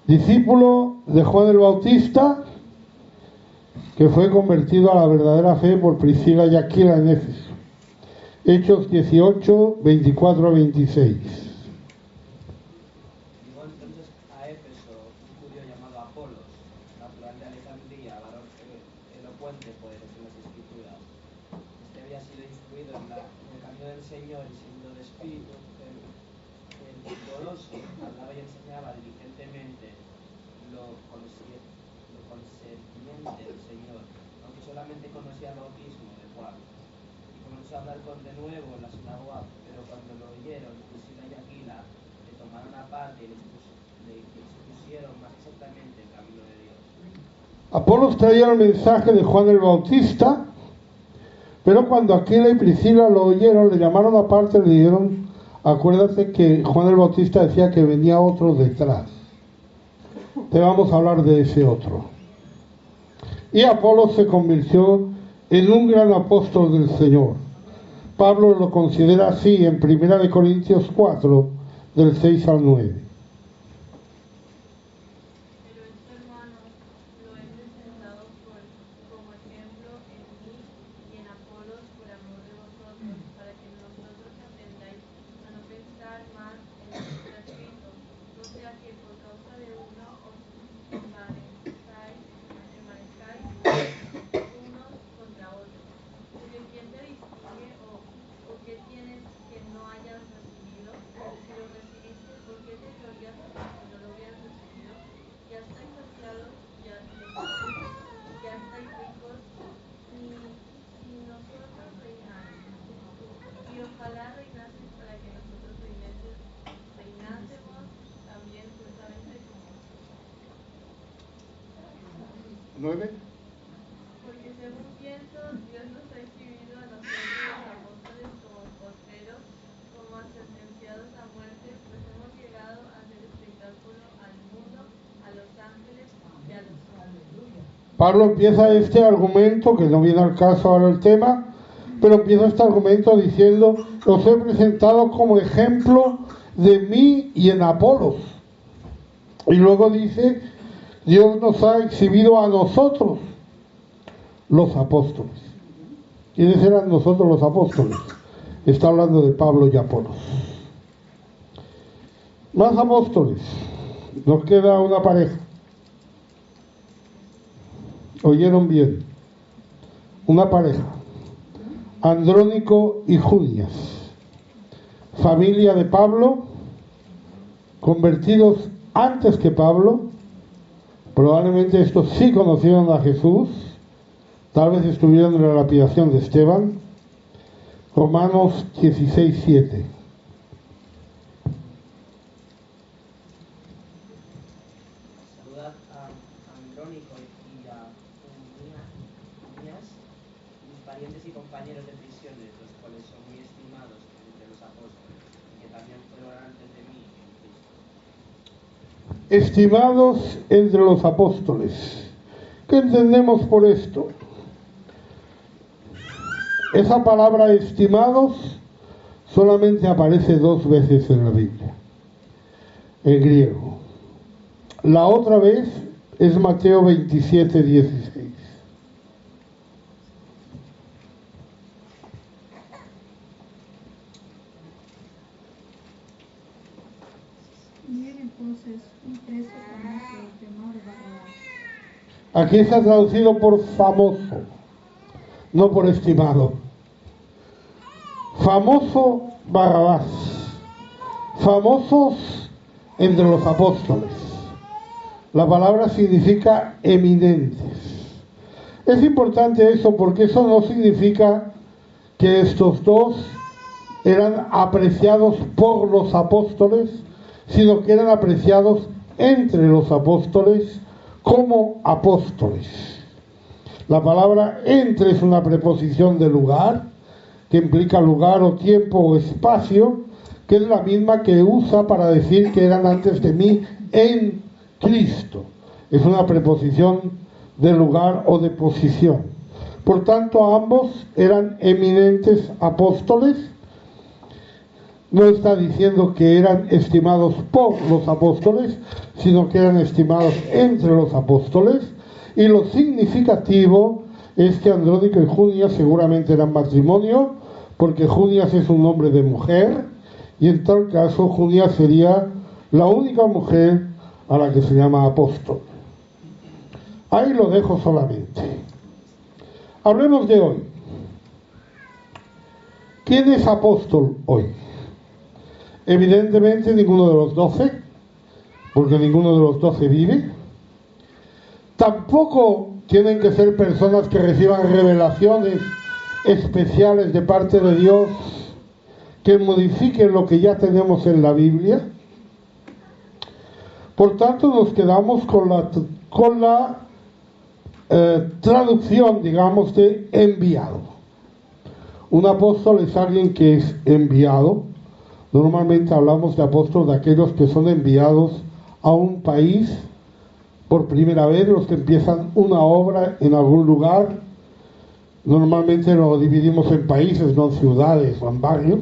discípulo de Juan el Bautista, que fue convertido a la verdadera fe por Priscila y Aquila en Éfeso. Hechos 18:24-26. Llegó entonces a Éfeso un judío llamado Apolos, natural de Alejandría, varón elocuente y poderoso en las Escrituras. Este había sido instruido en el camino del Señor y siendo de espíritu vigoroso, hablaba y enseñaba diligentemente lo concerniente del Señor, aunque solamente conocía el bautismo de Juan. Y comenzó a hablar de nuevo en la sinagoga, pero cuando lo oyeron, Priscila y Aquila le tomaron aparte y le expusieron más exactamente el camino de Dios. Apolos traía el mensaje de Juan el Bautista, pero cuando Aquila y Priscila lo oyeron, le llamaron aparte y le dijeron, acuérdate que Juan el Bautista decía que venía otro detrás. Te vamos a hablar de ese otro. Y Apolos se convirtió en un gran apóstol del Señor. Pablo lo considera así en 1 de Corintios 4, del 6 al 9. Pero esto, hermanos, lo he presentado como ejemplo en mí y en Apolos por amor de vosotros, para que nosotros aprendáis a no pensar más en lo que está escrito, no sea que por causa de uno os envanezcáis unos contra otros. Porque ¿quién te distingue o qué tienes que no hayas recibido? Si lo recibiste, ¿por qué te glorías como si no lo hubieras recibido? Ya estáis saciados, ya estáis ricos, si nosotros reinamos. Y ojalá reinaseis para que nosotros reinásemos también juntamente con vosotros. 9. Porque según pienso, Dios nos ha escribido a nosotros los apóstoles como postreros, como a sentenciados a muerte, pues hemos llegado a ser espectáculo al mundo, a los ángeles y a los hombres. Pablo empieza este argumento, que no viene al caso ahora el tema, pero empieza este argumento diciendo: os he presentado como ejemplo de mí y en Apolos. Y luego dice: Dios nos ha exhibido a nosotros, los apóstoles. ¿Quiénes eran nosotros los apóstoles? Está hablando de Pablo y Apolos. Más apóstoles. Nos queda una pareja. ¿Oyeron bien? Una pareja. Andrónico y Junias. Familia de Pablo, convertidos antes que Pablo. Probablemente estos sí conocieron a Jesús. Tal vez estuvieron en la lapidación de Esteban. Romanos 16:7. Saludad a Andrónico y a Junias, mis parientes y compañeros de prisiones, los cuales son muy estimados entre los apóstoles, y que también fueron antes de mí en Cristo. Estimados entre los apóstoles. ¿Qué entendemos por esto? Esa palabra estimados solamente aparece 2 veces en la Biblia, en griego. La otra vez es Mateo 27:16. Y era entonces un preso famoso llamado Barrabás. Aquí está traducido por famoso, no por estimado. Famoso Barrabás. Famosos entre los apóstoles. La palabra significa eminentes. Es importante eso porque eso no significa que estos dos eran apreciados por los apóstoles, sino que eran apreciados entre los apóstoles como apóstoles. La palabra entre es una preposición de lugar, que implica lugar o tiempo o espacio, que es la misma que usa para decir que eran antes de mí en Cristo. Es una preposición de lugar o de posición. Por tanto, ambos eran eminentes apóstoles. No está diciendo que eran estimados por los apóstoles, sino que eran estimados entre los apóstoles. Y lo significativo es que Andrónico y Junias seguramente eran matrimonio, porque Junias es un nombre de mujer, y en tal caso Junias sería la única mujer a la que se llama apóstol. Ahí lo dejo solamente. Hablemos de hoy. ¿Quién es apóstol hoy? Evidentemente ninguno de los 12, porque ninguno de los 12 vive. Tampoco tienen que ser personas que reciban revelaciones especiales de parte de Dios que modifiquen lo que ya tenemos en la Biblia. Por tanto, nos quedamos con la traducción, digamos, de enviado. Un apóstol es alguien que es enviado. Normalmente hablamos de apóstoles de aquellos que son enviados a un país por primera vez, los que empiezan una obra en algún lugar. Normalmente lo dividimos en países, no en ciudades o en barrios.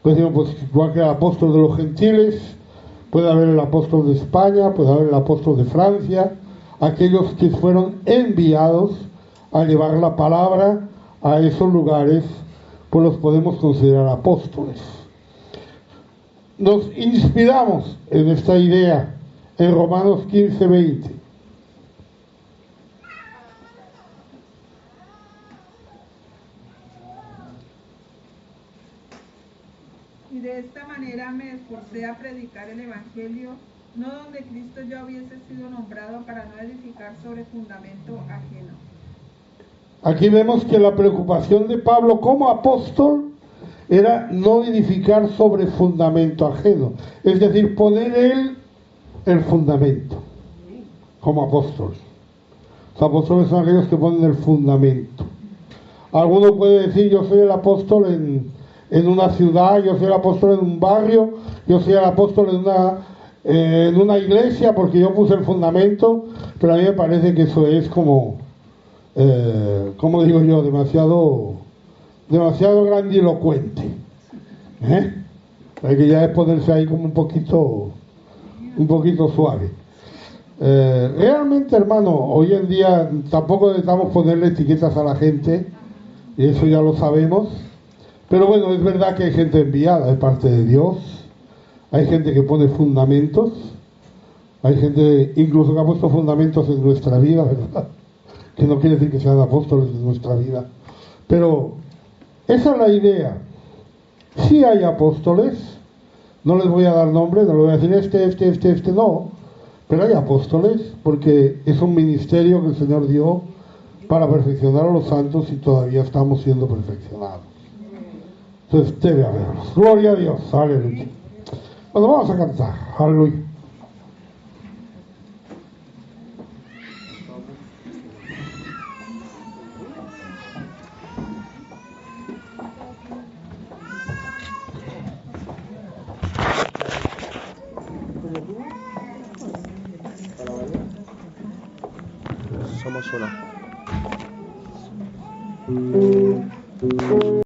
Pues digo, pues igual que el apóstol de los gentiles, puede haber el apóstol de España, puede haber el apóstol de Francia, aquellos que fueron enviados a llevar la palabra a esos lugares, pues los podemos considerar apóstoles. Nos inspiramos en esta idea en Romanos 15:20. Y de esta manera me esforcé a predicar el Evangelio, no donde Cristo ya hubiese sido nombrado, para no edificar sobre fundamento ajeno. Aquí vemos que la preocupación de Pablo como apóstol era no edificar sobre fundamento ajeno, es decir, poner él el fundamento como apóstol. Los apóstoles son aquellos que ponen el fundamento. Alguno puede decir: yo soy el apóstol en una ciudad, yo soy el apóstol en un barrio, yo soy el apóstol en una iglesia porque yo puse el fundamento, pero a mí me parece que eso es como digo yo, demasiado grandilocuente. Hay que ya es ponerse ahí como un poquito suave. Realmente, hermano, hoy en día tampoco necesitamos ponerle etiquetas a la gente, y eso ya lo sabemos, pero bueno, es verdad que hay gente enviada de parte de Dios, hay gente que pone fundamentos, hay gente incluso que ha puesto fundamentos en nuestra vida, ¿verdad? Que no quiere decir que sean apóstoles de nuestra vida, pero esa es la idea. Sí hay apóstoles, no les voy a dar nombre, no les voy a decir este, no, pero hay apóstoles porque es un ministerio que el Señor dio para perfeccionar a los santos y todavía estamos siendo perfeccionados. Entonces debe haberlos. Gloria a Dios, aleluya. Bueno, vamos a cantar, aleluya. Somos uno.